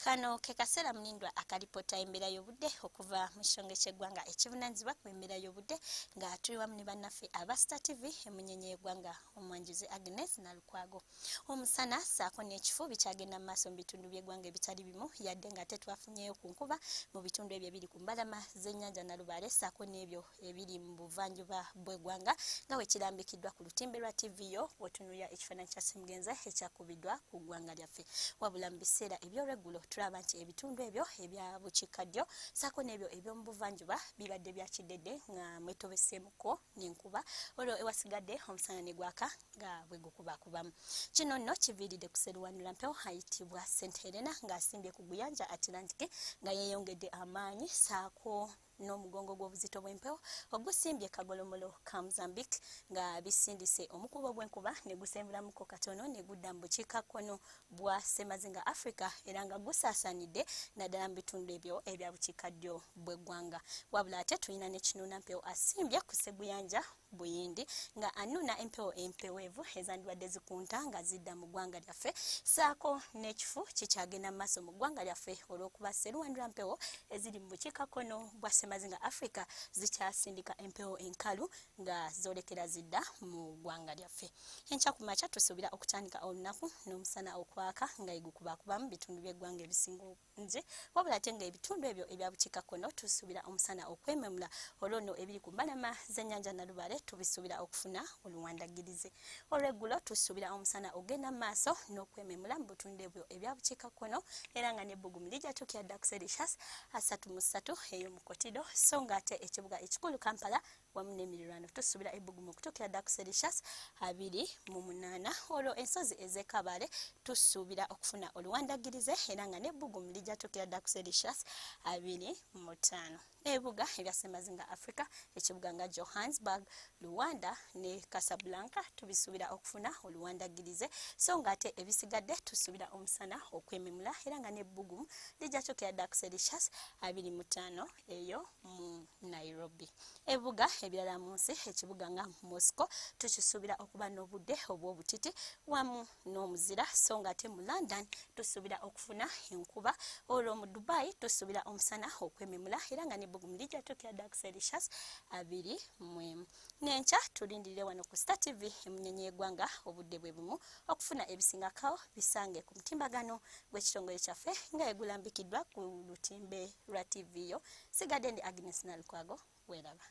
Kano ke kaseera Mulindwa akalipota embeera y'obudde okuva mu kitongole ky'eggwanga ekivunaanyizibwa ku embeera y'obudde nga tuli wamu ne bannaffe aba Star TV emunyenye y'eggwanga omwanjuzi Agnes Nalukwago. Omusana ssaako n'ekifu bikyagenda mu maaso mu bitundu by'eggwanga ebitali bimu yadde nga tetwafunyeyo ku nkuba mu bitundu ebyo ebiri ku mbalama z'ennyanja Nalubaale ssaako n'ebyo ebiri mu buvanjuba bw'eggwanga nga bwe kirambikiddwa ku lutimbe lwa TV yo w'otunuulira ekifaananyi kya Ssemugenza ekyakubiddwa ku ggwanga lyaffe. Wabula mu biseera eby'olweggulo tulaba nti ebitundu ebyo ebya bukiikaddyo ssaako n'ebyo eby'omu buvanjuba bibadde bya kidedde nga mwetobeseemuko n'enkuba olwo ewasigadde omusana ne gwaka nga bwe gukubakubamu. Kino nno kiviiridde ku sseruwandula mpewo ayitibwa St Helena ng'asimbye ku guyanja Atlantic nga yeeyongedde amaanyi ssaako n'omugongo gw'obuzito bw'empewo ogusimbye kagolomolo ka Mozambique nga bisindise omukubo gw'enkuba ne gusembulamuko katono ne gudda mu bukiikakkono bwa Ssemazinga Africa era nga gusaasaanidde naddala mu bitundu ebyo ebya bukiikaddyo bw'eggwanga. Wabula ate tulina ne kinuuna mpewo asimbye ku Sseguyanja Buyindi nga anuna empewo empeweevu ezandibadde zikunta nga zidda mu ggwanga lyaffe ssaako n'ekifu kikyagenda mu maaso mu ggwanga lyaffe olw'okuba sseruwandula mpewo eziri mu bukiikakkono bwa Ssemazinga Africa zikyasindika empewo enkalu nga zoolekera zidda mu ggwanga lyaffe. Enkya ku makya tusuubira okutandika olunaku n'omusana okwaka nga gukubakuba mu bitundu by'eggwanga ebisinga obungi wabula ate nga ebitundu ebyo ebya bukiikakkono tusuubira omusana okwememula olwo nno ebiri ku mbalama z'ennyanja Nalubaale tubisuubira okufuna oluwandagirize. Olweggulo tusuubira omusana ogenda mu maaso n'okwememula mu bitundu ebyo ebya bukiikakkono era nga n'ebbugumu lijja tukya dda ku Celsius 33 ey'omukotido so ng'ate ekibuga ekikulu Kampala wamu n'emirirwano tusuubira ebbugumu okutuukira dda ku Celsius 28. Olwo ensozi ez'e Kabale tusuubira okufuna oluwandagirize era nga n'ebbugumu lijja tukira dda ku Celsius 25. Ebibuga ebya Ssemazinga Africa ekibuga nga Johannesburg, Luanda ne Casablanca tubisuubira okufuna oluwandagirize so ng'ate ebisigadde tusuubira omusana okwememula era nga n'ebbugumu lijja tukira dda ku Celsius 25 eyo mu Nairobi. Ebibuga ebirala mu nsi ekibuga nga Moscow tukisuubira okuba n'obudde obw'obutiti wamu n'omuzira so ng'ate mu London tusuubira okufuna enkuba olwo mu Dubai tusuubira omusana okwememula era nga n'ebbugumu lijja tukira dda ku Celsius 21. N'enkya tulindirire wano ku Star TV emunyenye y'eggwanga obudde bwe bumu okufuna ebisingako bisange ku mutimbagano gw'ekitongole kyaffe nga egulambikiddwa ku lutimbe lwa TV yo. Sigadde ndi Agnes Nalukwago, weeraba.